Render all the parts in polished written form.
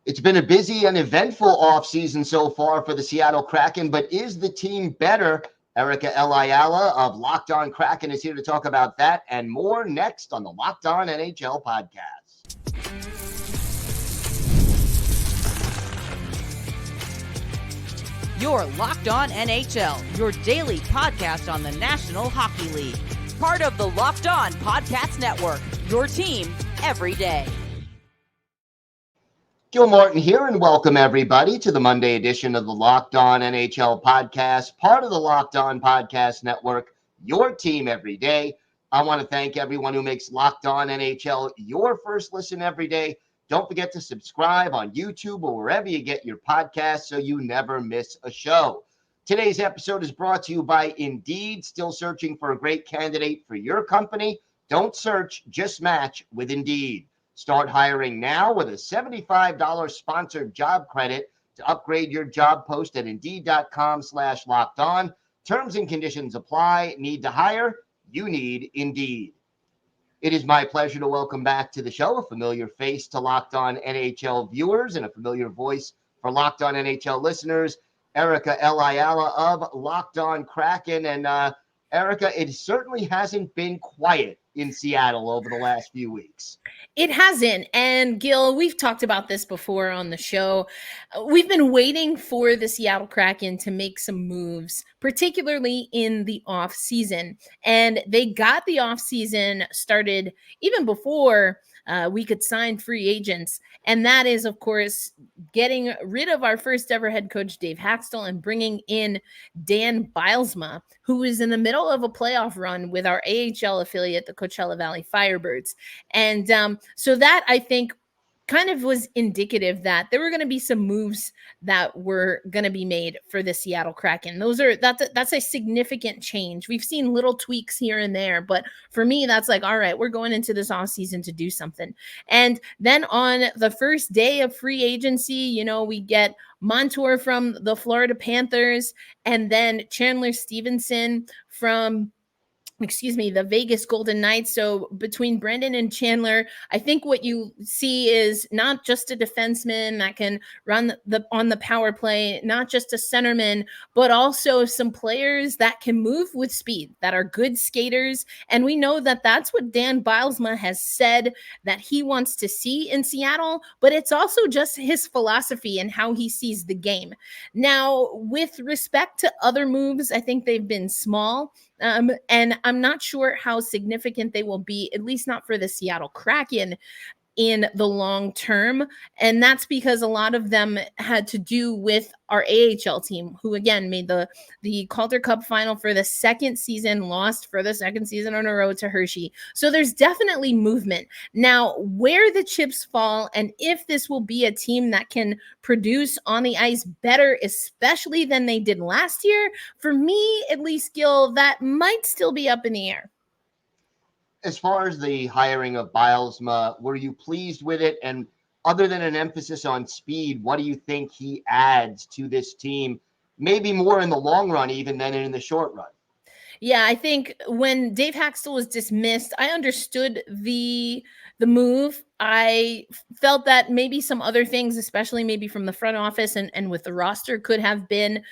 It's been a busy and eventful offseason so far for the Seattle Kraken, but is the team better? Erica Ayala of Locked On Kraken is here to talk about that and more next on the Locked On NHL podcast. You're Locked On NHL, your daily podcast on the National Hockey League. Part of the Locked On Podcast Network, your team every day. Gil Martin here, and welcome everybody to the Monday edition of the Locked On NHL podcast, part of the Locked On Podcast Network, your team every day. I want to thank everyone who makes Locked On NHL your first listen every day. Don't forget to subscribe on YouTube or wherever you get your podcasts so you never miss a show. Today's episode is brought to you by Indeed. Still searching for a great candidate for your company? Don't search, just match with Indeed. Start hiring now with a $75 sponsored job credit to upgrade your job post at Indeed.com/lockedon. Terms and conditions apply. Need to hire? You need Indeed. It is my pleasure to welcome back to the show a familiar face to Locked On NHL viewers and a familiar voice for Locked On NHL listeners, Erica Ayala of Locked On Kraken. And Erica, it certainly hasn't been quiet in Seattle over the last few weeks. It hasn't. And Gil, we've talked about this before on the show. We've been waiting for the Seattle Kraken to make some moves, particularly in the off season. And they got the off season started even before we could sign free agents. And that is, of course, getting rid of our first ever head coach, Dave Hakstol, and bringing in Dan Bylsma, who is in the middle of a playoff run with our AHL affiliate, the Coachella Valley Firebirds. And so that, I think, kind of was indicative that there were going to be some moves that were going to be made for the Seattle Kraken. That's a significant change. We've seen little tweaks here and there, but for me, that's like, all right, we're going into this offseason to do something. And then on the first day of free agency, we get Montour from the Florida Panthers and then Chandler Stevenson from the Vegas Golden Knights. So between Brendan and Chandler, I think what you see is not just a defenseman that can run on the power play, not just a centerman, but also some players that can move with speed, that are good skaters. And we know that that's what Dan Bylsma has said that he wants to see in Seattle, but it's also just his philosophy and how he sees the game. Now, with respect to other moves, I think they've been small. And I'm not sure how significant they will be, at least not for the Seattle Kraken in the long term. And that's because a lot of them had to do with our AHL team, who again made the Calder Cup final for the second season, lost for the second season on a road to Hershey. So there's definitely movement. Now, where the chips fall and if this will be a team that can produce on the ice better, especially than they did last year, for me, at least, Gil, that might still be up in the air. As far as the hiring of Bylsma, were you pleased with it? And other than an emphasis on speed, what do you think he adds to this team? Maybe more in the long run even than in the short run. Yeah, I think when Dave Hakstol was dismissed, I understood the move. I felt that maybe some other things, especially maybe from the front office and with the roster, could have been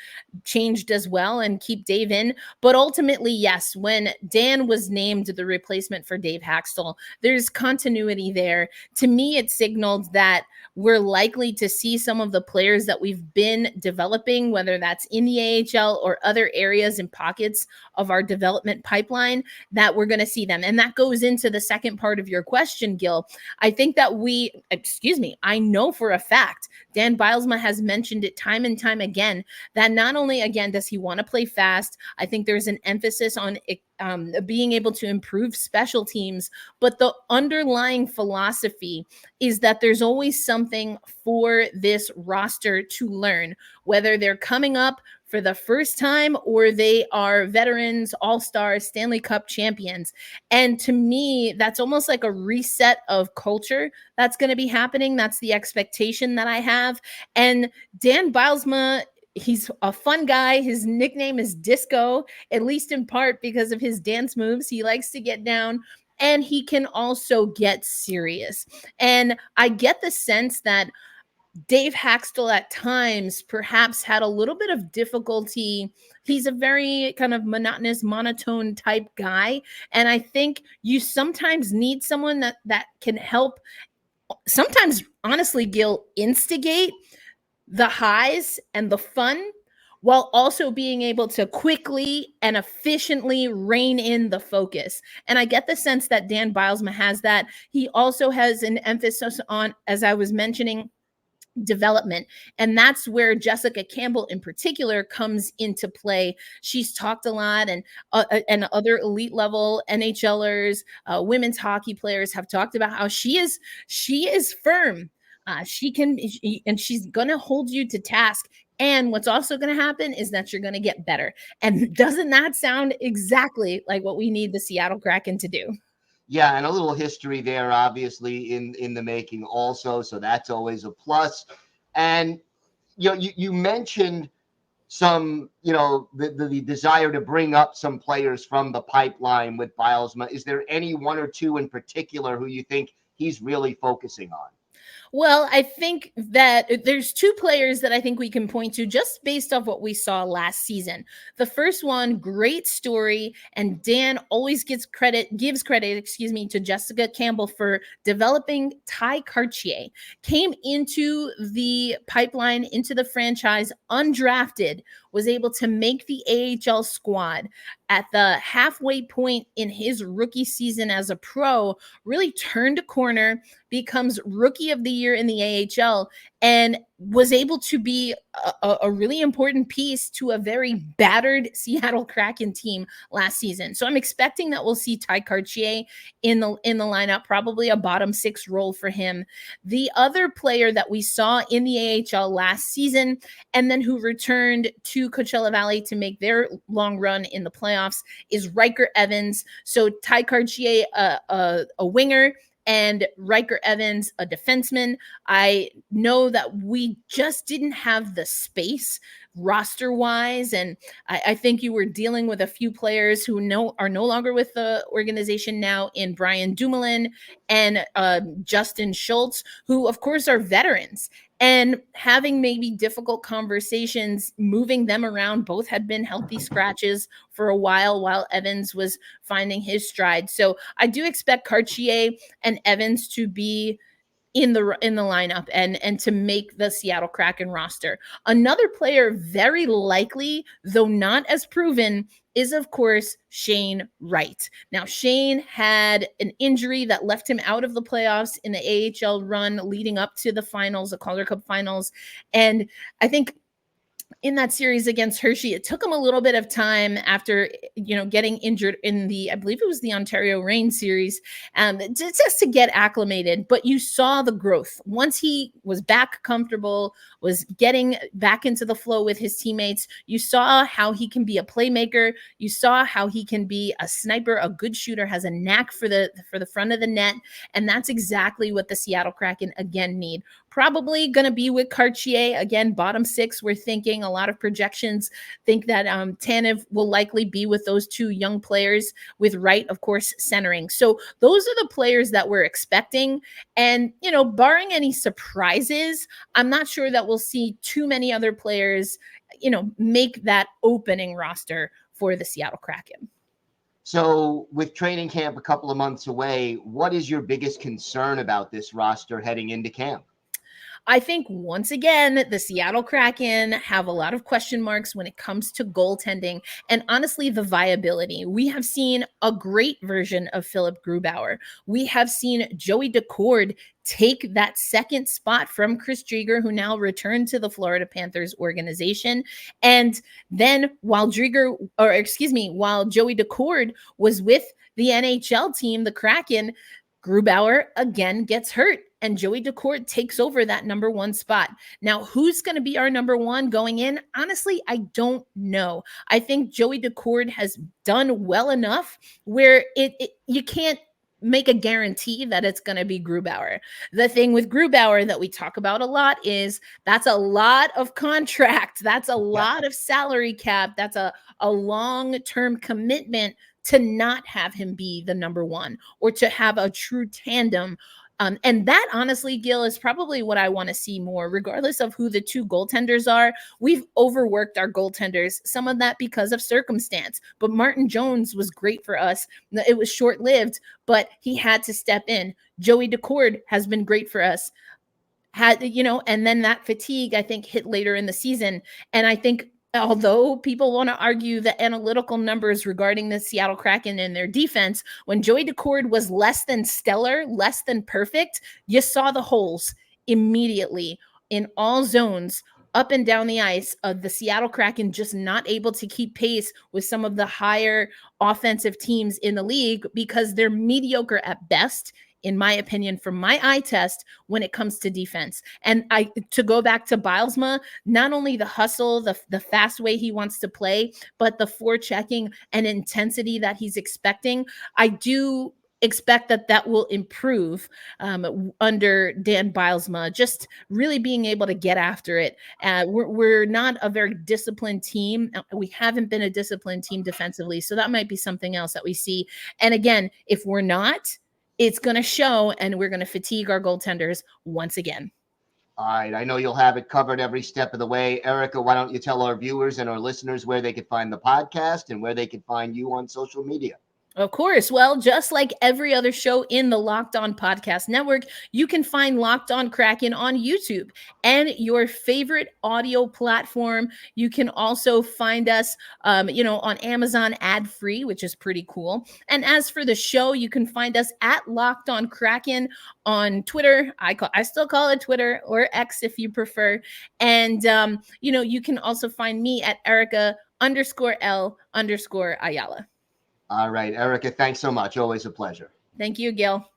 changed as well and keep Dave in. But ultimately, yes, when Dan was named the replacement for Dave Hakstol, there's continuity there. To me, it signaled that we're likely to see some of the players that we've been developing, whether that's in the AHL or other areas and pockets of our development pipeline, that we're going to see them. And that goes into the second part of your question, Gil. I think that I know for a fact, Dan Bylsma has mentioned it time and time again, that not only, again, does he want to play fast, I think there's an emphasis on being able to improve special teams, but the underlying philosophy is that there's always something for this roster to learn, whether they're coming up for the first time or they are veterans, all-stars, Stanley Cup champions. And to me, that's almost like a reset of culture that's going to be happening. That's the expectation that I have. And Dan Bylsma, he's a fun guy. His nickname is Disco, at least in part because of his dance moves. He likes to get down. And he can also get serious. And I get the sense that Dave Haxtell at times perhaps had a little bit of difficulty. He's a very kind of monotonous, monotone type guy. And I think you sometimes need someone that can help, sometimes, honestly, Gil, instigate the highs and the fun while also being able to quickly and efficiently rein in the focus. And I get the sense that Dan Bylsma has that. He also has an emphasis on, as I was mentioning, development. And that's where Jessica Campbell in particular comes into play. She's talked a lot, and other elite level NHLers, women's hockey players have talked about how she is firm. And she's going to hold you to task. And what's also going to happen is that you're going to get better. And doesn't that sound exactly like what we need the Seattle Kraken to do? Yeah, and a little history there, obviously, in the making also. So that's always a plus. And you mentioned some, the desire to bring up some players from the pipeline with Bylsma. Is there any one or two in particular who you think he's really focusing on? Well, I think that there's two players that I think we can point to just based off what we saw last season. The first one, great story, and Dan always gives credit, to Jessica Campbell for developing Ty Cartier. Came into the pipeline, into the franchise undrafted, was able to make the AHL squad at the halfway point in his rookie season as a pro, really turned a corner, becomes rookie of the year in the AHL, and was able to be a really important piece to a very battered Seattle Kraken team last season. So I'm expecting that we'll see Ty Cartier in the lineup, probably a bottom six role for him. The other player that we saw in the AHL last season, and then who returned to Coachella Valley to make their long run in the playoffs, is Riker Evans. So Ty Cartier, a winger, and Riker Evans, a defenseman. I know that we just didn't have the space roster-wise, and I think you were dealing with a few players who are no longer with the organization now, in Brian Dumoulin and Justin Schultz, who, of course, are veterans. And having maybe difficult conversations, moving them around. Both had been healthy scratches for a while Evans was finding his stride. So I do expect Cartier and Evans to be in the lineup and to make the Seattle Kraken roster. Another player very likely, though not as proven, is, of course, Shane Wright. Now, Shane had an injury that left him out of the playoffs in the AHL run leading up to the finals, the Calder Cup finals. And I think in that series against Hershey, it took him a little bit of time after, getting injured in I believe it was the Ontario Reign series, just to get acclimated. But you saw the growth once he was back comfortable, was getting back into the flow with his teammates. You saw how he can be a playmaker. You saw how he can be a sniper, a good shooter, has a knack for the front of the net. And that's exactly what the Seattle Kraken again need. Probably going to be with Cartier again, bottom six. We're thinking a lot of projections think that Tanev will likely be with those two young players, with Wright, of course, centering. So those are the players that we're expecting. And, barring any surprises, I'm not sure that we'll see too many other players, make that opening roster for the Seattle Kraken. So with training camp a couple of months away, what is your biggest concern about this roster heading into camp? I think, once again, the Seattle Kraken have a lot of question marks when it comes to goaltending and, honestly, the viability. We have seen a great version of Philip Grubauer. We have seen Joey Daccord take that second spot from Chris Driedger, who now returned to the Florida Panthers organization. And then while Joey Daccord was with the NHL team, the Kraken, Grubauer again gets hurt, and Joey Daccord takes over that number one spot. Now, who's going to be our number one going in? Honestly, I don't know. I think Joey Daccord has done well enough where you can't make a guarantee that it's going to be Grubauer. The thing with Grubauer that we talk about a lot is that's a lot of contract. That's a lot of salary cap. That's a long-term commitment to not have him be the number one, or to have a true tandem And that, honestly, Gil, is probably what I want to see more, regardless of who the two goaltenders are. We've overworked our goaltenders, some of that because of circumstance. But Martin Jones was great for us. It was short-lived, but he had to step in. Joey Decord has been great for us. And then that fatigue, I think, hit later in the season. And I think, although people want to argue the analytical numbers regarding the Seattle Kraken and their defense, when Joey Decord was less than stellar, less than perfect, you saw the holes immediately in all zones up and down the ice of the Seattle Kraken, just not able to keep pace with some of the higher offensive teams in the league because they're mediocre at best, in my opinion, from my eye test, when it comes to defense. And to go back to Bylsma, not only the hustle, the fast way he wants to play, but the forechecking and intensity that he's expecting, I do expect that will improve under Dan Bylsma, just really being able to get after it. We're not a very disciplined team. We haven't been a disciplined team defensively, so that might be something else that we see. And again, if we're not, it's going to show, and we're going to fatigue our goaltenders once again. All right. I know you'll have it covered every step of the way. Erica, why don't you tell our viewers and our listeners where they could find the podcast and where they could find you on social media? Of course. Well, just like every other show in the Locked On Podcast Network, you can find Locked On Kraken on YouTube and your favorite audio platform. You can also find us, on Amazon ad-free, which is pretty cool. And as for the show, you can find us at Locked On Kraken on Twitter. I still call it Twitter, or X if you prefer. And, you can also find me at Erica_L_Ayala. All right, Erica, thanks so much. Always a pleasure. Thank you, Gil.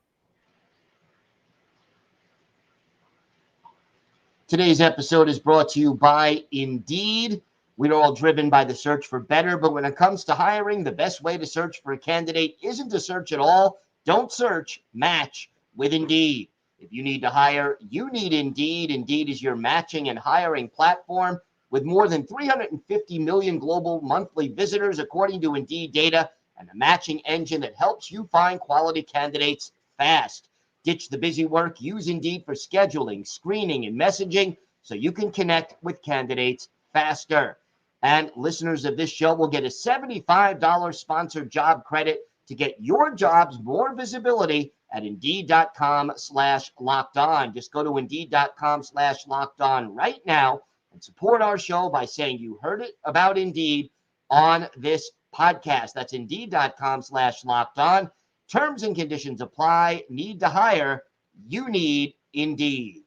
Today's episode is brought to you by Indeed. We're all driven by the search for better, but when it comes to hiring, the best way to search for a candidate isn't to search at all. Don't search, match with Indeed. If you need to hire, you need Indeed. Indeed is your matching and hiring platform with more than 350 million global monthly visitors, according to Indeed data, and a matching engine that helps you find quality candidates fast. Ditch the busy work. Use Indeed for scheduling, screening, and messaging so you can connect with candidates faster. And listeners of this show will get a $75 sponsored job credit to get your jobs more visibility at Indeed.com/lockedon. Just go to Indeed.com/lockedon right now and support our show by saying you heard it about Indeed on this podcast. That's Indeed.com/lockedon. Terms and conditions apply. Need to hire? You need Indeed.